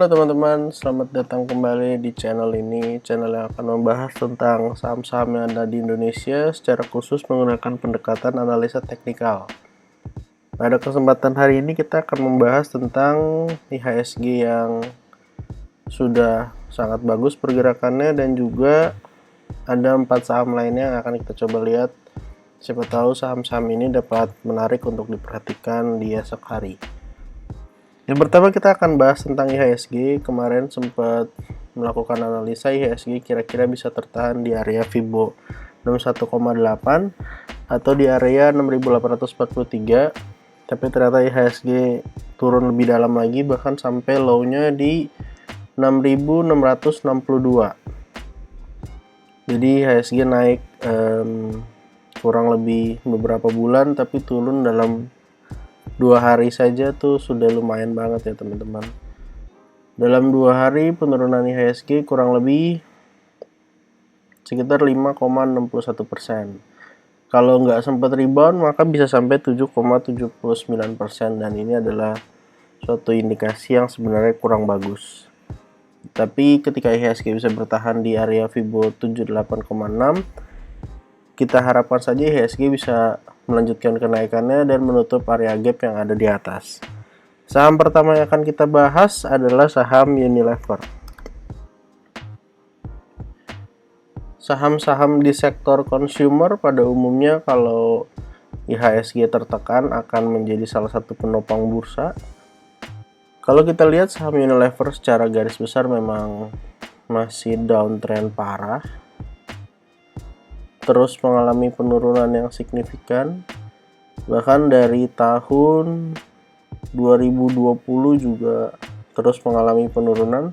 Halo teman-teman, selamat datang kembali di channel ini. Channel yang akan membahas tentang saham-saham yang ada di Indonesia secara khusus menggunakan pendekatan analisa teknikal. Pada kesempatan hari ini kita akan membahas tentang IHSG yang sudah sangat bagus pergerakannya, dan juga ada 4 saham lainnya yang akan kita coba lihat. Siapa tahu saham-saham ini dapat menarik untuk diperhatikan di esok hari. Yang pertama kita akan bahas tentang IHSG. Kemarin sempat melakukan analisa IHSG kira-kira bisa tertahan di area Fibo 61,8 atau di area 6843. Tapi ternyata IHSG turun lebih dalam lagi, bahkan sampai low-nya di 6662. Jadi IHSG naik kurang lebih beberapa bulan, tapi turun dalam 2 hari saja tuh sudah lumayan banget ya teman-teman. Dalam 2 hari penurunan IHSG kurang lebih sekitar 5,61%. Kalau nggak sempat rebound maka bisa sampai 7,79%, dan ini adalah suatu indikasi yang sebenarnya kurang bagus. Tapi ketika IHSG bisa bertahan di area Fibo 78,6, kita harapkan saja IHSG bisa melanjutkan kenaikannya dan menutup area gap yang ada di atas. Saham pertama yang akan kita bahas adalah saham Unilever. Saham-saham di sektor consumer pada umumnya kalau IHSG tertekan akan menjadi salah satu penopang bursa. Kalau kita lihat saham Unilever secara garis besar memang masih downtrend parah, terus mengalami penurunan yang signifikan. Bahkan dari tahun 2020 juga terus mengalami penurunan.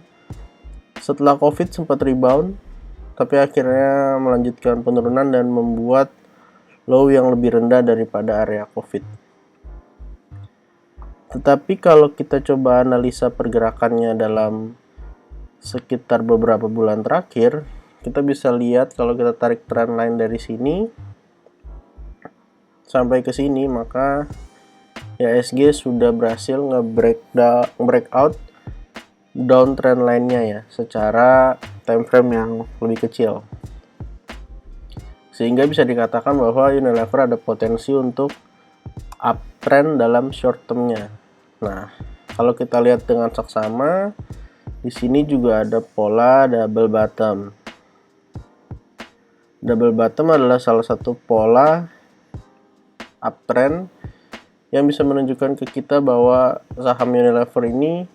Setelah COVID sempat rebound, tapi akhirnya melanjutkan penurunan dan membuat low yang lebih rendah daripada area COVID. Tetapi kalau kita coba analisa pergerakannya dalam sekitar beberapa bulan terakhir, kita bisa lihat kalau kita tarik trend line dari sini sampai ke sini, maka IHSG sudah berhasil nge-breakout downtrend line-nya ya, secara time frame yang lebih kecil. Sehingga bisa dikatakan bahwa Unilever ada potensi untuk uptrend dalam short term-nya. Nah, kalau kita lihat dengan saksama, di sini juga ada pola double bottom. Double bottom adalah salah satu pola uptrend yang bisa menunjukkan ke kita bahwa saham Unilever ini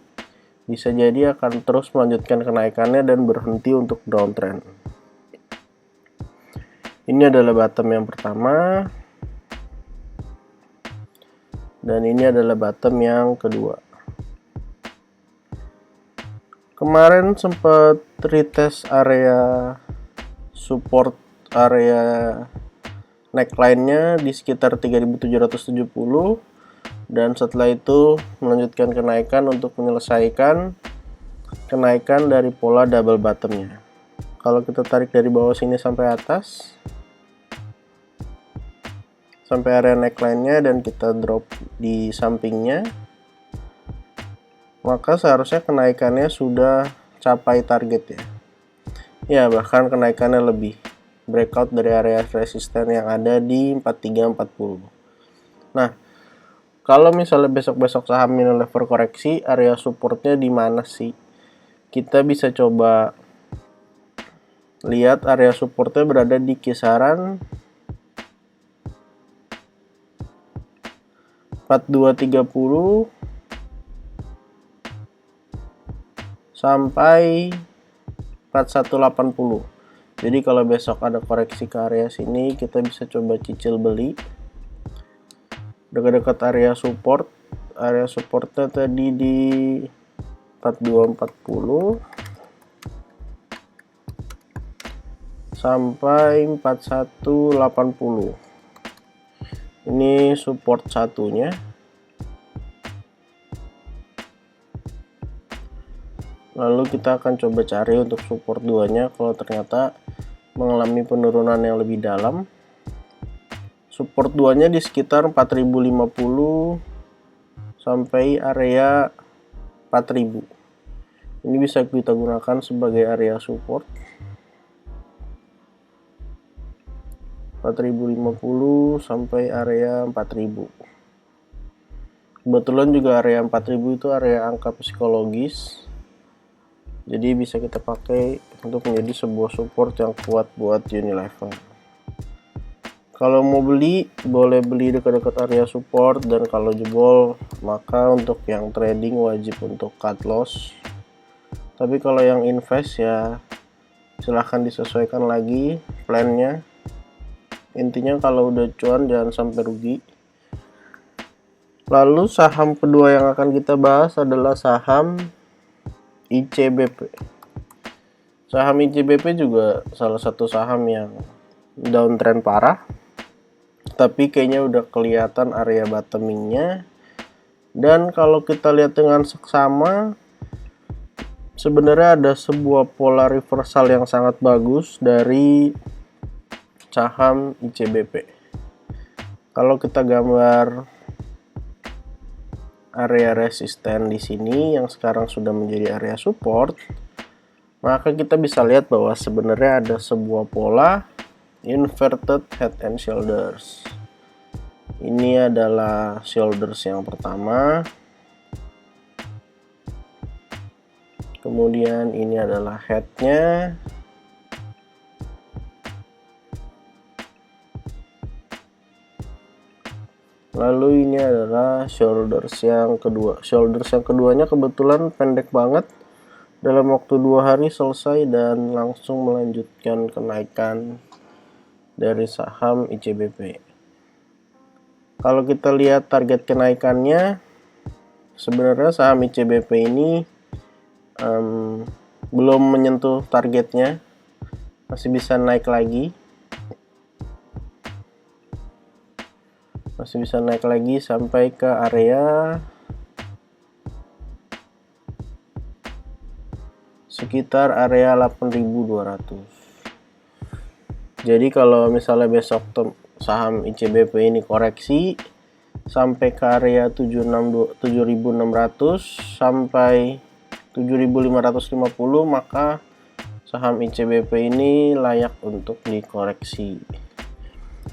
bisa jadi akan terus melanjutkan kenaikannya dan berhenti untuk downtrend. Ini adalah bottom yang pertama, dan ini adalah bottom yang kedua. Kemarin sempat retest area support, area neckline-nya di sekitar 3770, dan setelah itu melanjutkan kenaikan untuk menyelesaikan kenaikan dari pola double bottom-nya. Kalau kita tarik dari bawah sini sampai atas, sampai area neckline-nya, dan kita drop di sampingnya, maka seharusnya kenaikannya sudah capai target ya. Ya, bahkan kenaikannya lebih. Breakout dari area resisten yang ada di 4340. Nah, kalau misalnya besok-besok saham Unilever koreksi, area supportnya di mana sih? Kita bisa coba lihat area supportnya berada di kisaran 4230 sampai 4180. Jadi kalau besok ada koreksi ke area sini, kita bisa coba cicil beli dekat-dekat area support. Area supportnya tadi di 4240 sampai 4180. Ini support satunya. Lalu kita akan coba cari untuk support 2-nya kalau ternyata mengalami penurunan yang lebih dalam. Support 2-nya di sekitar 4050 sampai area 4000. Ini bisa kita gunakan sebagai area support 4050 sampai area 4000. Kebetulan juga area 4000 itu area angka psikologis, jadi bisa kita pakai untuk menjadi sebuah support yang kuat buat Unilever. Kalau mau beli, boleh beli dekat-dekat area support, dan kalau jebol, maka untuk yang trading wajib untuk cut loss. Tapi kalau yang invest ya silahkan disesuaikan lagi plannya. Intinya kalau udah cuan jangan sampai rugi. Lalu saham kedua yang akan kita bahas adalah saham ICBP. Saham ICBP juga salah satu saham yang downtrend parah, tapi kayaknya udah kelihatan area bottomingnya. Dan kalau kita lihat dengan seksama, sebenarnya ada sebuah pola reversal yang sangat bagus dari saham ICBP. Kalau kita gambar area resisten di sini yang sekarang sudah menjadi area support, maka kita bisa lihat bahwa sebenarnya ada sebuah pola inverted head and shoulders. Ini adalah shoulders yang pertama, kemudian ini adalah headnya, lalu ini adalah shoulders yang kedua. Shoulders yang keduanya kebetulan pendek banget, dalam waktu 2 hari selesai dan langsung melanjutkan kenaikan dari saham ICBP. Kalau kita lihat target kenaikannya, sebenarnya saham ICBP ini belum menyentuh targetnya, masih bisa naik lagi. Sampai ke area sekitar area 8.200. Jadi kalau misalnya besok saham ICBP ini koreksi sampai ke area 7.600 sampai 7.550, maka saham ICBP ini layak untuk dikoreksi.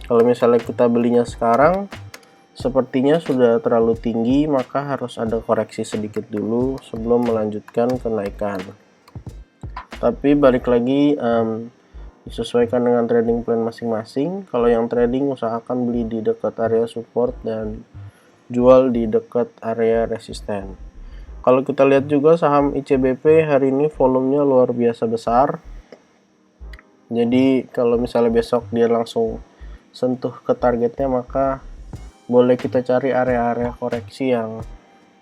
Kalau misalnya kita belinya sekarang, sepertinya sudah terlalu tinggi, maka harus ada koreksi sedikit dulu sebelum melanjutkan kenaikan. Tapi balik lagi, disesuaikan dengan trading plan masing-masing. Kalau yang trading, usahakan beli di dekat area support dan jual di dekat area resisten. Kalau kita lihat juga saham ICBP hari ini volumenya luar biasa besar. Jadi kalau misalnya besok dia langsung sentuh ke targetnya, maka boleh kita cari area-area koreksi yang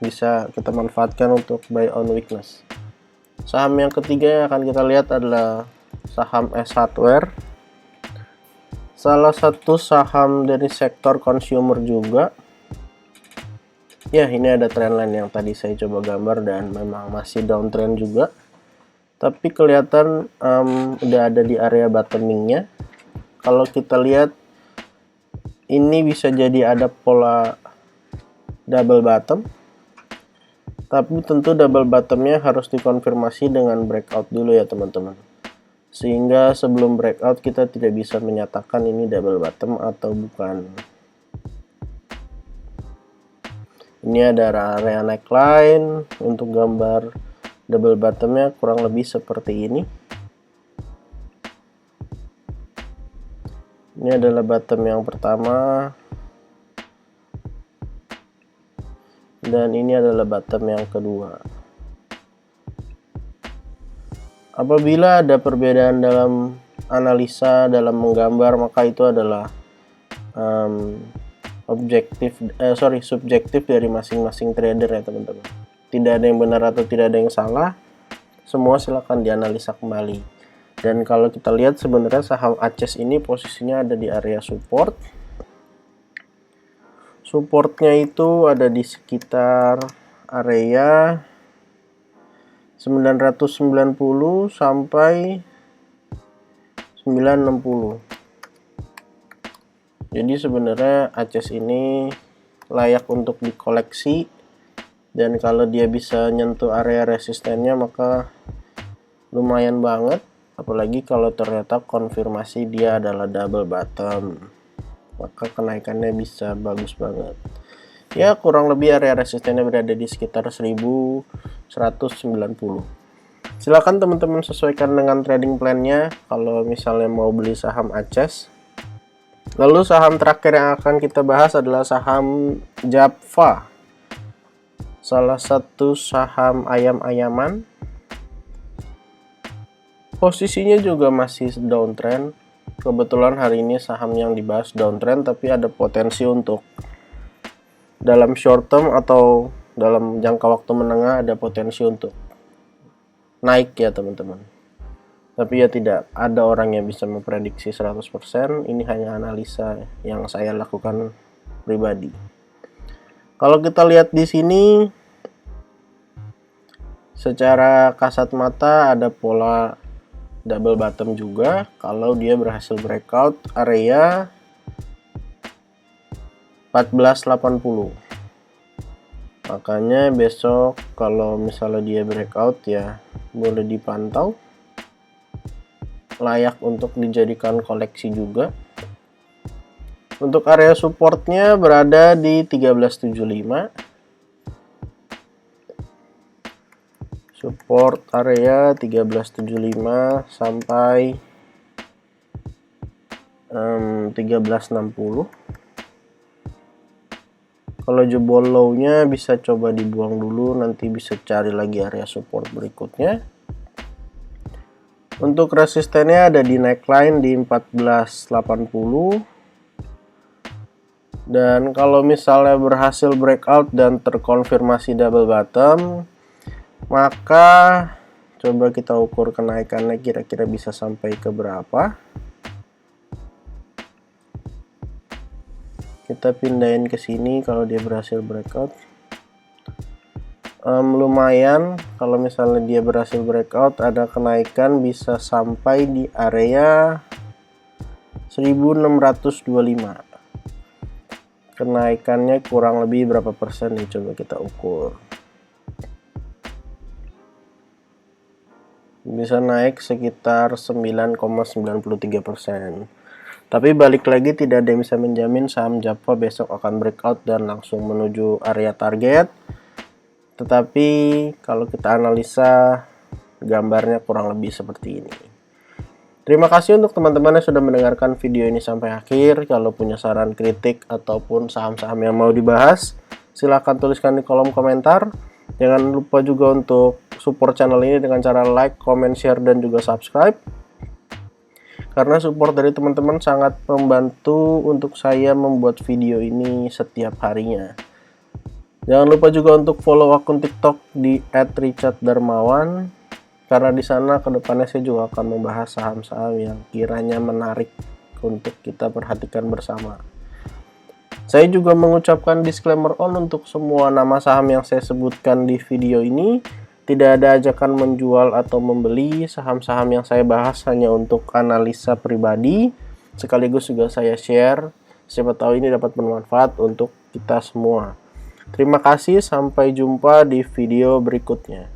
bisa kita manfaatkan untuk buy on weakness. Saham yang ketiga yang akan kita lihat adalah saham S Hardware, salah satu saham dari sektor consumer juga. Ya, ini ada trendline yang tadi saya coba gambar dan memang masih downtrend juga, tapi kelihatan udah ada di area bottomingnya. Kalau kita lihat, ini bisa jadi ada pola double bottom, tapi tentu double bottomnya harus dikonfirmasi dengan breakout dulu ya teman-teman, sehingga sebelum breakout kita tidak bisa menyatakan ini double bottom atau bukan. Ini ada area neckline. Untuk gambar double bottomnya kurang lebih seperti ini. Ini adalah bottom yang pertama, dan ini adalah bottom yang kedua. Apabila ada perbedaan dalam analisa, dalam menggambar, maka itu adalah subjektif dari masing-masing trader ya teman-teman. Tidak ada yang benar atau tidak ada yang salah, semua silakan dianalisa kembali. Dan kalau kita lihat sebenarnya saham ACES ini posisinya ada di area support. Supportnya itu ada di sekitar area 990 sampai 960. Jadi sebenarnya ACES ini layak untuk dikoleksi Dan kalau dia bisa nyentuh area resistennya maka lumayan banget, apalagi kalau ternyata konfirmasi dia adalah double bottom, maka kenaikannya bisa bagus banget. Ya, kurang lebih area resistennya berada di sekitar 1190. Silakan teman-teman sesuaikan dengan trading plan-nya kalau misalnya mau beli saham ACES. Lalu saham terakhir yang akan kita bahas adalah saham Japfa, salah satu saham ayam-ayaman. Posisinya juga masih downtrend. Kebetulan hari ini saham yang dibahas downtrend, tapi ada potensi untuk dalam short term atau dalam jangka waktu menengah ada potensi untuk naik ya teman-teman. Tapi ya tidak ada orang yang bisa memprediksi 100%. Ini hanya analisa yang saya lakukan pribadi. Kalau kita lihat di sini secara kasat mata ada pola double bottom juga kalau dia berhasil breakout area 1480. Makanya besok kalau misalnya dia breakout ya boleh dipantau, layak untuk dijadikan koleksi juga. Untuk area supportnya berada di 1375. Support area 1375 sampai 1360. Kalau jebol low-nya bisa coba dibuang dulu, nanti bisa cari lagi area support berikutnya. Untuk resistennya ada di neckline di 1480. Dan kalau misalnya berhasil breakout dan terkonfirmasi double bottom, maka coba kita ukur kenaikannya kira-kira bisa sampai ke berapa. Kita pindahin ke sini kalau dia berhasil breakout. Lumayan kalau misalnya dia berhasil breakout, ada kenaikan bisa sampai di area 1625. Kenaikannya kurang lebih berapa persen nih, coba kita ukur. Bisa naik sekitar 9,93%. Tapi balik lagi tidak ada yang bisa menjamin saham Japfa besok akan breakout dan langsung menuju area target. Tetapi kalau kita analisa gambarnya kurang lebih seperti ini. Terima kasih untuk teman-teman yang sudah mendengarkan video ini sampai akhir. Kalau punya saran, kritik, ataupun saham-saham yang mau dibahas, silahkan tuliskan di kolom komentar. Jangan lupa juga untuk support channel ini dengan cara like, comment, share, dan juga subscribe. Karena support dari teman-teman sangat membantu untuk saya membuat video ini setiap harinya. Jangan lupa juga untuk follow akun TikTok di @richarddarmawan, karena di sana kedepannya saya juga akan membahas saham-saham yang kiranya menarik untuk kita perhatikan bersama. Saya juga mengucapkan disclaimer on untuk semua nama saham yang saya sebutkan di video ini. Tidak ada ajakan menjual atau membeli. Saham-saham yang saya bahas hanya untuk analisa pribadi, sekaligus juga saya share. Siapa tahu ini dapat bermanfaat untuk kita semua. Terima kasih, sampai jumpa di video berikutnya.